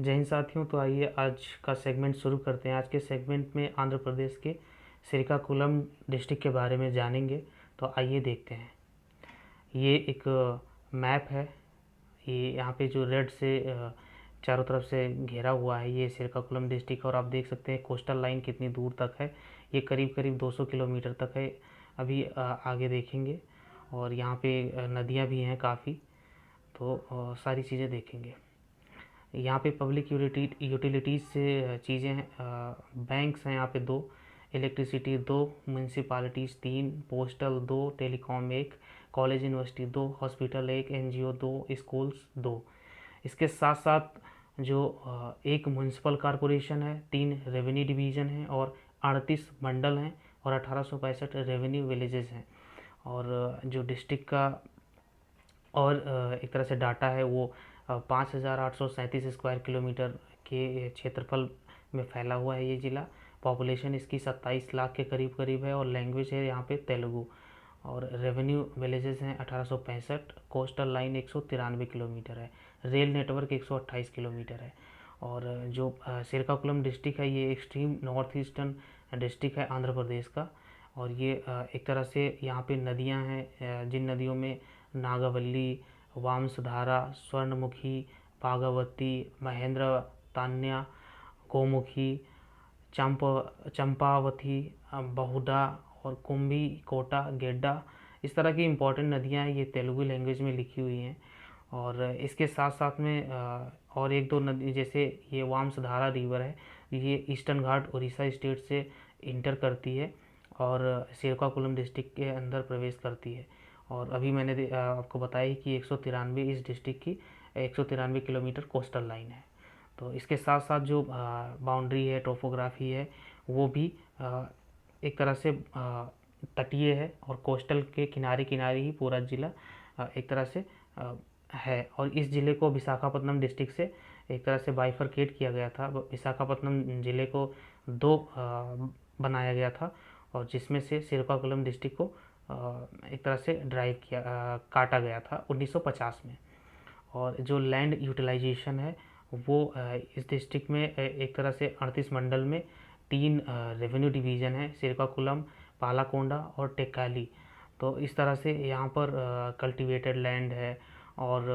जय हिंद साथियों। तो आइए आज का सेगमेंट शुरू करते हैं। आज के सेगमेंट में आंध्र प्रदेश के श्रीकाकुलम डिस्ट्रिक्ट के बारे में जानेंगे। तो आइए देखते हैं। ये एक मैप है। ये यहाँ पे जो रेड से चारों तरफ से घेरा हुआ है, ये श्रीकाकुलम डिस्ट्रिक्ट। और आप देख सकते हैं कोस्टल लाइन कितनी दूर तक है। ये करीब करीब 200 किलोमीटर तक है। अभी आगे देखेंगे। और यहाँ पे नदियाँ भी हैं काफ़ी। तो सारी चीज़ें देखेंगे। यहाँ पे पब्लिक यूटिलिटीज़ से चीज़ें हैं। बैंक्स हैं यहाँ पे 2, electricity 2, municipalities 3, postal 2, telecom 1, college university 2, hospital 1, NGO 2, schools 2। इसके साथ साथ जो एक म्यूनसिपल कॉरपोरेशन है, 3 रेवेन्यू डिवीज़न हैं और 38 मंडल हैं और 1865 रेवेन्यू विलेजेस हैं। और जो डिस्ट्रिक्ट का और एक तरह से डाटा है वो 5,837 स्क्वायर किलोमीटर के क्षेत्रफल में फैला हुआ है ये ज़िला। पॉपुलेशन इसकी 27 लाख के करीब करीब है और लैंग्वेज है यहाँ पे तेलुगु। और रेवेन्यू विलेजेस हैं 1865। कोस्टल लाइन 193 किलोमीटर है। रेल नेटवर्क 128 किलोमीटर है। और जो श्रीकाकुलम डिस्ट्रिक्ट है ये एक्सट्रीम नॉर्थ ईस्टर्न डिस्ट्रिक्ट है आंध्र प्रदेश का। और ये एक तरह से यहाँ पे नदियाँ हैं, जिन नदियों में नागावली, वामसधारा, स्वर्णमुखी, पागावती, महेंद्र तान्या, गोमुखी, चंपावती, बहुधा और कुंभी, कोटा, गेड्डा, इस तरह की इम्पोर्टेंट नदियाँ हैं। ये तेलुगु लैंग्वेज में लिखी हुई हैं। और इसके साथ साथ में और एक दो नदी, जैसे ये वामसधारा रिवर है, ये ईस्टर्न घाट उड़ीसा स्टेट से इंटर करती है और श्रीकाकुलम डिस्ट्रिक्ट के अंदर प्रवेश करती है। और अभी मैंने आपको बताया कि 193 इस डिस्ट्रिक्ट की 193 किलोमीटर कोस्टल लाइन है। तो इसके साथ साथ जो बाउंड्री है, टोपोग्राफी है, वो भी एक तरह से तटीय है और कोस्टल के किनारे किनारे ही पूरा ज़िला एक तरह से है। और इस ज़िले को विशाखापट्टनम डिस्ट्रिक्ट से एक तरह से बाइफरकेट किया गया था। विशाखापट्टनम ज़िले को 2 बनाया गया था और जिसमें से श्रीकाकुलम डिस्ट्रिक्ट को एक तरह से ड्राइव किया काटा गया था 1950 में। और जो लैंड यूटिलाइजेशन है वो इस डिस्ट्रिक्ट में एक तरह से 38 मंडल में 3 रेवेन्यू डिवीज़न है, श्रीकाकुलम, पालाकोंडा और टेक्काली। तो इस तरह से यहाँ पर कल्टीवेटेड लैंड है और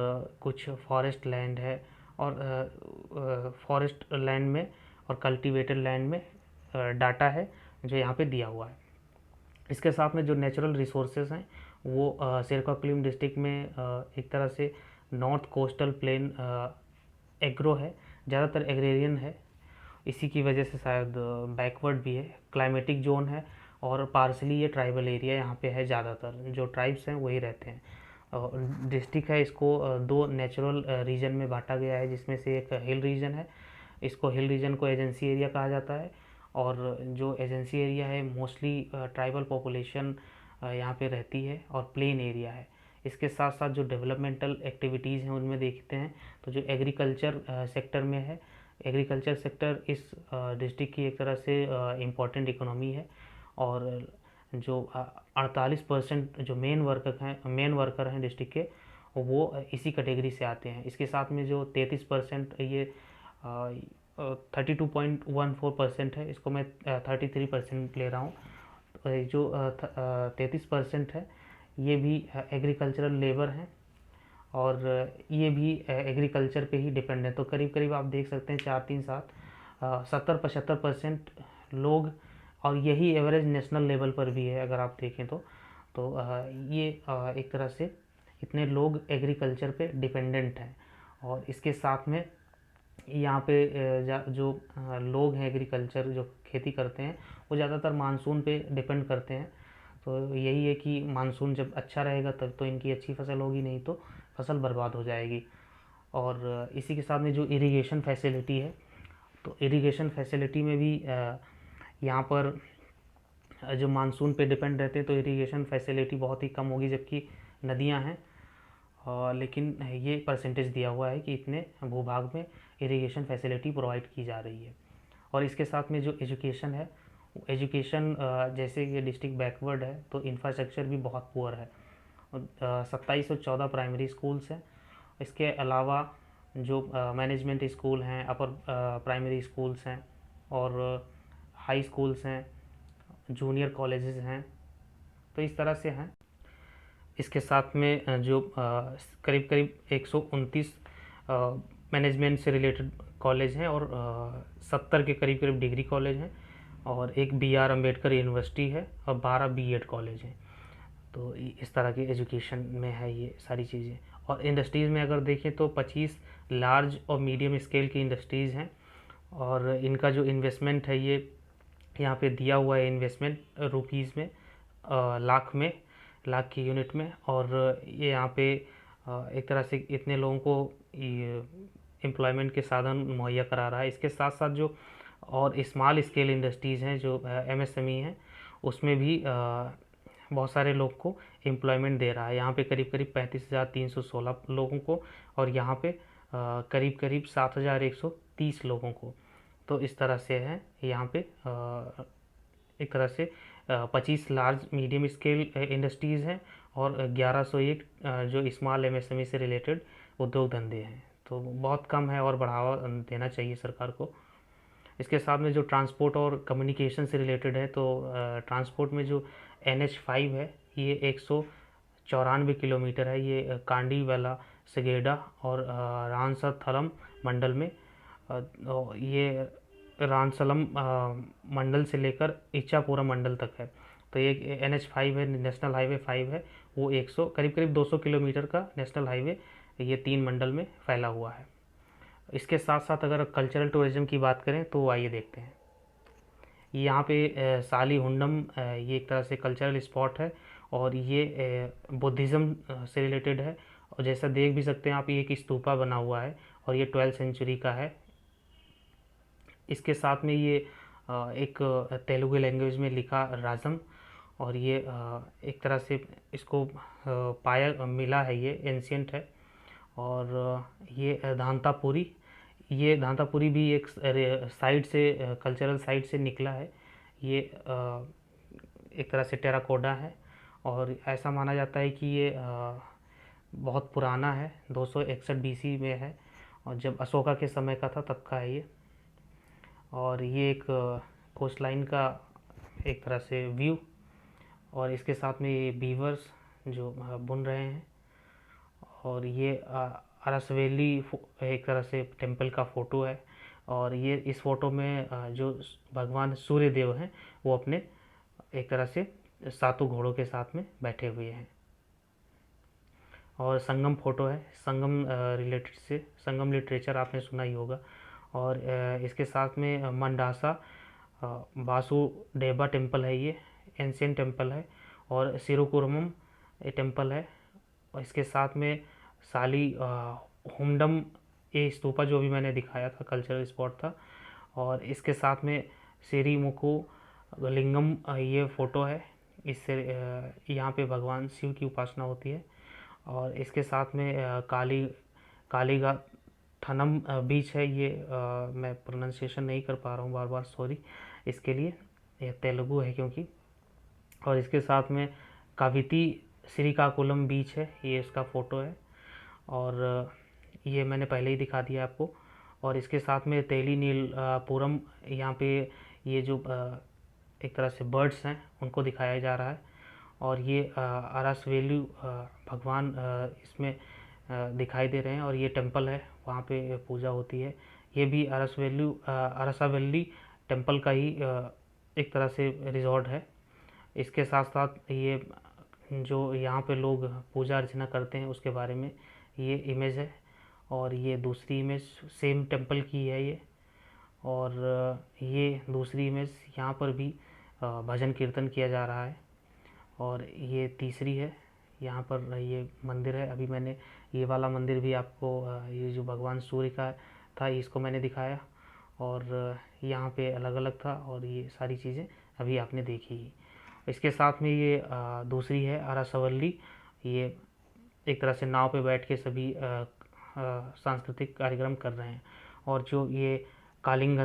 कुछ फॉरेस्ट लैंड है। और फॉरेस्ट लैंड में और कल्टीवेटेड लैंड में डाटा है जो यहाँ पे दिया हुआ है। इसके साथ में जो नेचुरल रिसोर्सेज हैं वो श्रीकाकुलम डिस्ट्रिक्ट में एक तरह से नॉर्थ कोस्टल प्लेन एग्रो है, ज़्यादातर एग्रेरियन है। इसी की वजह से शायद बैकवर्ड भी है। क्लाइमेटिक जोन है और पार्सली ये ट्राइबल एरिया यहाँ पे है। ज़्यादातर जो ट्राइब्स हैं वही रहते हैं। डिस्ट्रिक्ट है, इसको 2 नेचुरल रीजन में बांटा गया है, जिसमें से एक हिल रीजन है। इसको हिल रीजन को एजेंसी एरिया कहा जाता है। और जो एजेंसी एरिया है मोस्टली ट्राइबल पॉपुलेशन यहाँ पे रहती है और प्लेन एरिया है। इसके साथ साथ जो डेवलपमेंटल एक्टिविटीज़ हैं उनमें देखते हैं तो जो एग्रीकल्चर सेक्टर में है, एग्रीकल्चर सेक्टर इस डिस्ट्रिक्ट की एक तरह से इम्पॉर्टेंट इकोनॉमी है। और जो 48% जो मेन वर्कर हैं डिस्ट्रिक्ट के, वो इसी कैटेगरी से आते हैं। इसके साथ में जो 33% ये 32.14% है, इसको मैं 33% ले रहा हूँ। तो जो 33% है ये भी एग्रीकल्चरल लेबर हैं और ये भी एग्रीकल्चर पे ही डिपेंड है। तो करीब करीब आप देख सकते हैं 4-3-7 70-75% लोग, और यही एवरेज नेशनल लेवल पर भी है अगर आप देखें तो। ये एक तरह से इतने लोग एग्रीकल्चर पे डिपेंडेंट हैं। और इसके साथ में यहाँ पे जो लोग हैं एग्रीकल्चर जो खेती करते हैं वो ज़्यादातर मानसून पे डिपेंड करते हैं। तो यही है कि मानसून जब अच्छा रहेगा तब तो इनकी अच्छी फसल होगी, नहीं तो फसल बर्बाद हो जाएगी। और इसी के साथ में जो इरिगेशन फैसिलिटी है, तो इरिगेशन फैसिलिटी में भी यहाँ पर जो मानसून पे डिपेंड रहते हैं तो इरिगेशन फैसिलिटी बहुत ही कम होगी, जबकि नदियाँ हैं। लेकिन ये परसेंटेज दिया हुआ है कि इतने भूभाग में इरिगेशन फैसिलिटी प्रोवाइड की जा रही है। और इसके साथ में जो एजुकेशन है, एजुकेशन जैसे ये डिस्ट्रिक्ट बैकवर्ड है तो इंफ्रास्ट्रक्चर भी बहुत पुअर है। 2714 प्राइमरी स्कूल्स हैं। इसके अलावा जो मैनेजमेंट स्कूल हैं, अपर प्राइमरी स्कूल्स हैं और हाई स्कूल्स हैं, जूनियर कॉलेजेस हैं, तो इस तरह से हैं। इसके साथ में जो करीब करीब 129 मैनेजमेंट से रिलेटेड कॉलेज हैं और 70 के करीब करीब डिग्री कॉलेज हैं और एक B.R. अम्बेडकर यूनिवर्सिटी है और 12 B.Ed कॉलेज हैं। तो इस तरह की एजुकेशन में है ये सारी चीज़ें। और इंडस्ट्रीज़ में अगर देखें तो 25 लार्ज और मीडियम स्केल की इंडस्ट्रीज़ हैं और इनका जो इन्वेस्टमेंट है ये यहाँ पे दिया हुआ है, इन्वेस्टमेंट रुपीज़ में, लाख की यूनिट में। और ये यहाँ पे एक तरह से इतने लोगों को एम्प्लॉयमेंट के साधन मुहैया करा रहा है। इसके साथ साथ जो और स्मॉल स्केल इंडस्ट्रीज़ हैं, जो MSME हैं, उसमें भी बहुत सारे लोग को एम्प्लॉयमेंट दे रहा है। यहाँ पे करीब करीब 35,316 लोगों को और यहाँ पे करीब करीब 7,130 लोगों को। तो इस तरह से है यहाँ पे एक तरह से 25 लार्ज मीडियम स्केल इंडस्ट्रीज़ हैं और 1101 जो स्मॉल MSME से रिलेटेड उद्योग धंधे हैं। तो बहुत कम है और बढ़ावा देना चाहिए सरकार को। इसके साथ में जो ट्रांसपोर्ट और कम्युनिकेशन से रिलेटेड है, तो ट्रांसपोर्ट में जो NH5 है ये 194 किलोमीटर है। ये कांडीवला, सगेडा और रानसाथलम मंडल में ये रानसलम मंडल से लेकर इच्छापुरा मंडल तक है। तो ये NH5 है, नेशनल हाईवे 5 है, वो 100 करीब करीब 200 किलोमीटर का नेशनल हाईवे ये 3 मंडल में फैला हुआ है। इसके साथ साथ अगर कल्चरल टूरिज्म की बात करें तो आइए देखते हैं। यहाँ पे साली हुंडम ये एक तरह से कल्चरल स्पॉट है और ये बुद्धिज़्म से रिलेटेड है। और जैसा देख भी सकते हैं आप, ये एक स्तूपा बना हुआ है और ये 12वीं सेंचुरी का है। इसके साथ में ये एक तेलुगु लैंग्वेज में लिखा राजम, और ये एक तरह से इसको पाया मिला है, ये एंशियंट है। और ये धांतापुरी भी एक साइड से कल्चरल साइड से निकला है। ये एक तरह से टेराकोटा है और ऐसा माना जाता है कि ये बहुत पुराना है, 261 BC में है और जब अशोका के समय का था तब का है ये। और ये एक कोस्ट लाइन का एक तरह से व्यू, और इसके साथ में ये बीवर्स जो बुन रहे हैं। और ये अरसवेली एक तरह से टेम्पल का फ़ोटो है और ये इस फ़ोटो में जो भगवान सूर्य देव हैं वो अपने एक तरह से 7 घोड़ों के साथ में बैठे हुए हैं। और संगम फ़ोटो है, संगम रिलेटेड से, संगम लिटरेचर आपने सुना ही होगा। और इसके साथ में मंडासा वासुदेवा टेम्पल है, ये एंशियंट टेम्पल है। और सिरुकुरमम ये टेम्पल है। और इसके साथ में साली हुंडम ये स्तूपा जो भी मैंने दिखाया था, कल्चरल स्पॉट था। और इसके साथ में सिरिमुकु लिंगम ये फ़ोटो है, इससे यहाँ पे भगवान शिव की उपासना होती है। और इसके साथ में कालीगा थनम बीच है, ये मैं प्रोनाउंसिएशन नहीं कर पा रहा हूँ, बार बार सॉरी इसके लिए, ये तेलुगु है क्योंकि। और इसके साथ में काविती श्रीकाकुलम बीच है, ये इसका फ़ोटो है और ये मैंने पहले ही दिखा दिया आपको। और इसके साथ में तेली नीलपुरम, यहाँ पे ये जो एक तरह से बर्ड्स हैं उनको दिखाया जा रहा है। और ये अरसवेलु भगवान इसमें दिखाई दे रहे हैं और ये टेम्पल है, वहाँ पे पूजा होती है। ये भी अरसावल्ली टेम्पल का ही एक तरह से रिजॉर्ट है। इसके साथ साथ ये जो यहाँ पे लोग पूजा अर्चना करते हैं उसके बारे में ये इमेज है। और ये दूसरी इमेज सेम टेम्पल की है ये। और ये दूसरी इमेज, यहाँ पर भी भजन कीर्तन किया जा रहा है। और ये तीसरी है, यहाँ पर ये मंदिर है। अभी मैंने ये वाला मंदिर भी आपको ये जो भगवान सूर्य का था इसको मैंने दिखाया और यहाँ पे अलग अलग था, और ये सारी चीज़ें अभी आपने देखी ही। इसके साथ में ये दूसरी है अरसवल्ली, ये एक तरह से नाव पे बैठ के सभी सांस्कृतिक कार्यक्रम कर रहे हैं। और जो ये कालिंग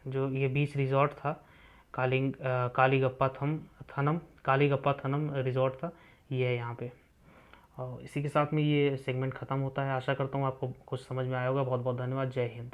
जो ये बीच रिजॉर्ट था, कालीगप्पा थनम रिजॉर्ट था, ये है यहाँ पे। और इसी के साथ में ये सेगमेंट ख़त्म होता है। आशा करता हूँ आपको कुछ समझ में आया होगा। बहुत बहुत धन्यवाद। जय हिंद।